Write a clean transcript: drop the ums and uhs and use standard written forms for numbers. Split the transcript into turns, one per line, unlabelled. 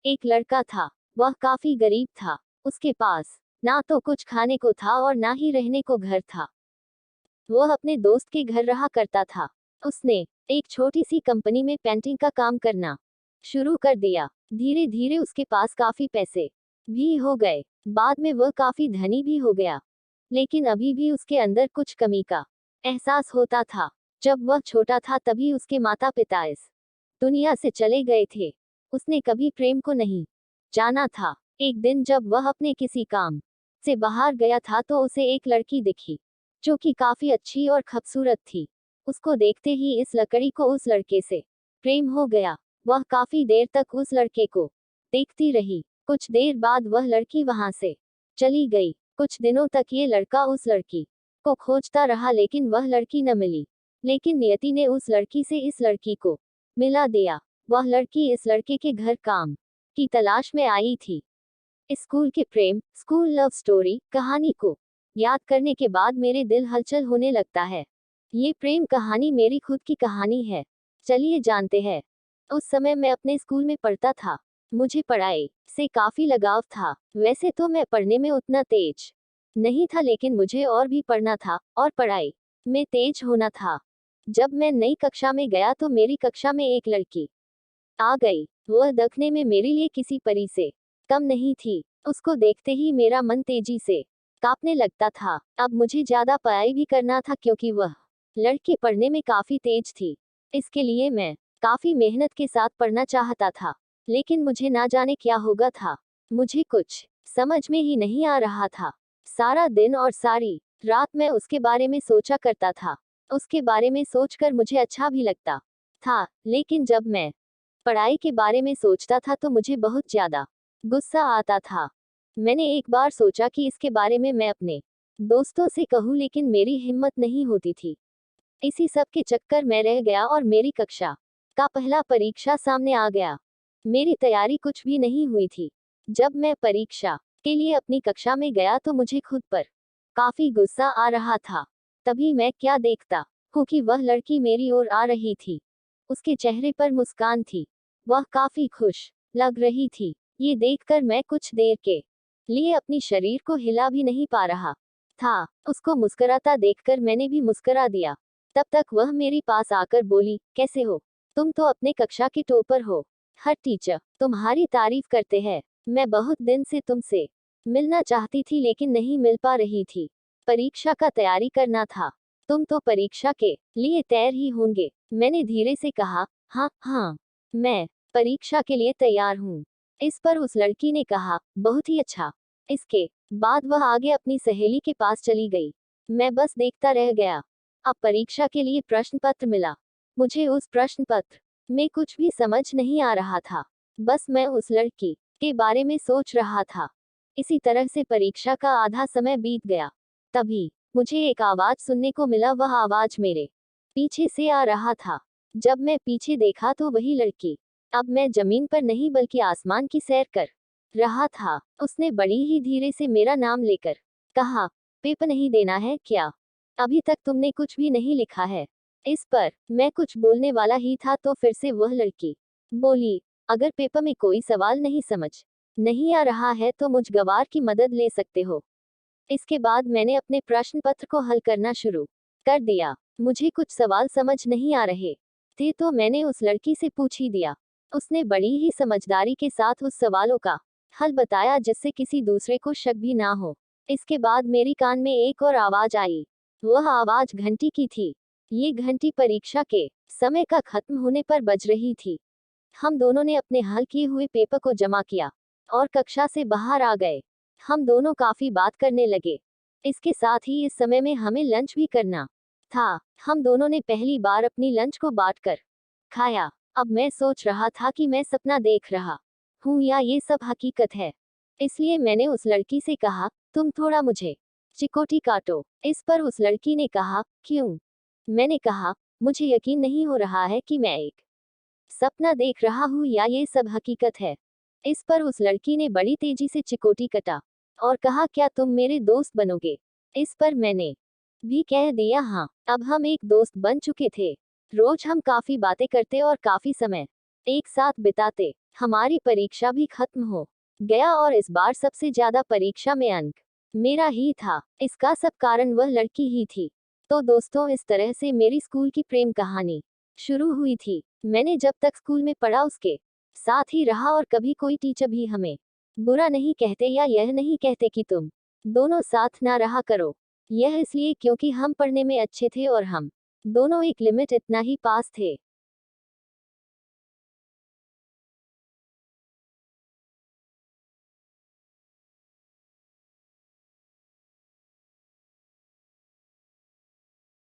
एक लड़का था। वह काफी गरीब था। उसके पास ना तो कुछ खाने को था और ना ही रहने को घर था। वह अपने दोस्त के घर रहा करता था। उसने एक छोटी सी कंपनी में पेंटिंग का काम करना शुरू कर दिया। धीरे धीरे उसके पास काफी पैसे भी हो गए। बाद में वह काफी धनी भी हो गया। लेकिन अभी भी उसके अंदर कुछ कमी का एहसास होता था। जब वह छोटा था तभी उसके माता पिता इस दुनिया से चले गए थे। उसने कभी प्रेम को नहीं जाना था। एक दिन जब वह अपने किसी काम से बाहर गया था तो उसे एक लड़की दिखी जो कि काफी अच्छी और खूबसूरत थी। उसको देखते ही इस लकड़ी को उस लड़के से प्रेम हो गया। वह काफी देर तक उस लड़के को देखती रही। कुछ देर बाद वह लड़की वहां से चली गई। कुछ दिनों तक ये लड़का उस लड़की को खोजता रहा लेकिन वह लड़की न मिली। लेकिन नियति ने उस लड़की से इस लड़की को मिला दिया। वह लड़की इस लड़के के घर काम की तलाश में आई थी। स्कूल के प्रेम, स्कूल लव स्टोरी कहानी को याद करने के बाद मेरे दिल हलचल होने लगता है। ये प्रेम कहानी मेरी खुद की कहानी है। चलिए जानते हैं। उस समय मैं अपने स्कूल में पढ़ता था। मुझे पढ़ाई से काफी लगाव था। वैसे तो मैं पढ़ने में उतना तेज नहीं था लेकिन मुझे और भी पढ़ना था और पढ़ाई में तेज होना था। जब मैं नई कक्षा में गया तो मेरी कक्षा में एक लड़की आ गई। वह देखने में मेरे लिए किसी परी से कम नहीं थी। उसको देखते ही मेरा मन तेजी से कांपने लगता था। अब मुझे ज्यादा पढ़ाई भी करना था क्योंकि वह लड़की पढ़ने में काफी तेज थी। इसके लिए मैं काफी मेहनत के साथ पढ़ना चाहता था। लेकिन मुझे ना जाने क्या होगा था। मुझे कुछ समझ में ही नहीं आ रहा था। सारा दिन और सारी रात मैं उसके बारे में सोचा करता था। उसके बारे में सोचकर मुझे अच्छा भी लगता था। लेकिन जब मैं पढ़ाई के बारे में सोचता था तो मुझे बहुत ज्यादा गुस्सा आता था। मैंने एक बार सोचा कि इसके बारे में मैं अपने दोस्तों से कहूँ लेकिन मेरी हिम्मत नहीं होती थी। इसी सब के चक्कर में रह गया और मेरी कक्षा का पहला परीक्षा सामने आ गया। मेरी तैयारी कुछ भी नहीं हुई थी। जब मैं परीक्षा के लिए अपनी कक्षा में गया तो मुझे खुद पर काफी गुस्सा आ रहा था। तभी मैं क्या देखता हूँ कि वह लड़की मेरी ओर आ रही थी। उसके चेहरे पर मुस्कान थी। वह काफी खुश लग रही थी। ये देखकर मैं कुछ देर के लिए अपनी शरीर को हिला भी नहीं पा रहा था। उसको मुस्कुराता देखकर मैंने भी मुस्कुरा दिया। तब तक वह मेरे पास आकर बोली, कैसे हो? तुम तो अपने कक्षा के टॉपर हो। हर टीचर तुम्हारी तारीफ करते हैं। मैं बहुत दिन से तुमसे मिलना चाहती थी लेकिन नहीं मिल पा रही थी। परीक्षा का तैयारी करना था। तुम तो परीक्षा के लिए तैयार ही होंगे। मैंने धीरे से कहा, हाँ हाँ, मैं परीक्षा के लिए तैयार हूँ। इस पर उस लड़की ने कहा, बहुत ही अच्छा। इसके बाद वह आगे अपनी सहेली के पास चली गई। मैं बस देखता रह गया। अब परीक्षा के लिए प्रश्न पत्र मिला। मुझे उस प्रश्न पत्र में कुछ भी समझ नहीं आ रहा था। बस मैं उस लड़की के बारे में सोच रहा था। इसी तरह से परीक्षा का आधा समय बीत गया। तभी मुझे एक आवाज सुनने को मिला। वह आवाज मेरे पीछे से आ रहा था। जब मैं पीछे देखा तो वही लड़की। अब मैं जमीन पर नहीं बल्कि आसमान की सैर कर रहा था। उसने बड़ी ही धीरे से मेरा नाम लेकर कहा, पेपर नहीं देना है क्या? अभी तक तुमने कुछ भी नहीं लिखा है। इस पर मैं कुछ बोलने वाला ही था तो फिर से वह लड़की बोली, अगर पेपर में कोई सवाल नहीं समझ नहीं आ रहा है तो मुझ गवार की मदद ले सकते हो। इसके बाद मैंने अपने प्रश्न पत्र को हल करना शुरू कर दिया। मुझे कुछ सवाल समझ नहीं आ रहे थे तो मैंने उस लड़की से पूछ ही दिया। उसने बड़ी ही समझदारी के साथ उस सवालों का हल बताया जिससे किसी दूसरे को शक भी ना हो। इसके बाद मेरी कान में एक और आवाज आई। वह आवाज घंटी की थी। ये घंटी परीक्षा के समय का खत्म होने पर बज रही थी। हम दोनों ने अपने हल किए हुए पेपर को जमा किया और कक्षा से बाहर आ गए। हम दोनों काफी बात करने लगे। इसके साथ ही इस समय में हमें लंच भी करना था। हम दोनों ने पहली बार अपनी लंच को बांटकर खाया। अब मैं सोच रहा था कि मैं सपना देख रहा हूँ या ये सब हकीकत है। इसलिए मैंने उस लड़की से कहा, तुम थोड़ा मुझे चिकोटी काटो। इस पर उस लड़की ने कहा, क्यों? मैंने कहा, मुझे यकीन नहीं हो रहा है कि मैं एक सपना देख रहा हूँ या ये सब हकीकत है। इस पर उस लड़की ने बड़ी तेजी से चिकोटी कटा और कहा, क्या तुम मेरे दोस्त बनोगे? इस पर मैंने भी कह दिया, हाँ। अब हम एक दोस्त बन चुके थे। रोज हम काफी बातें करते और काफी समय एक साथ बिताते। हमारी परीक्षा भी खत्म हो गया और इस बार सबसे ज्यादा परीक्षा में अंक मेरा ही था। इसका सब कारण वह लड़की ही थी। तो दोस्तों, इस तरह से मेरी स्कूल की प्रेम कहानी शुरू हुई थी। मैंने जब तक स्कूल में पढ़ा उसके साथ ही रहा और कभी कोई टीचर भी हमें बुरा नहीं कहते या यह नहीं कहते कि तुम दोनों साथ ना रहा करो। यह इसलिए क्योंकि हम पढ़ने में अच्छे थे और हम दोनों एक लिमिट इतना ही पास थे।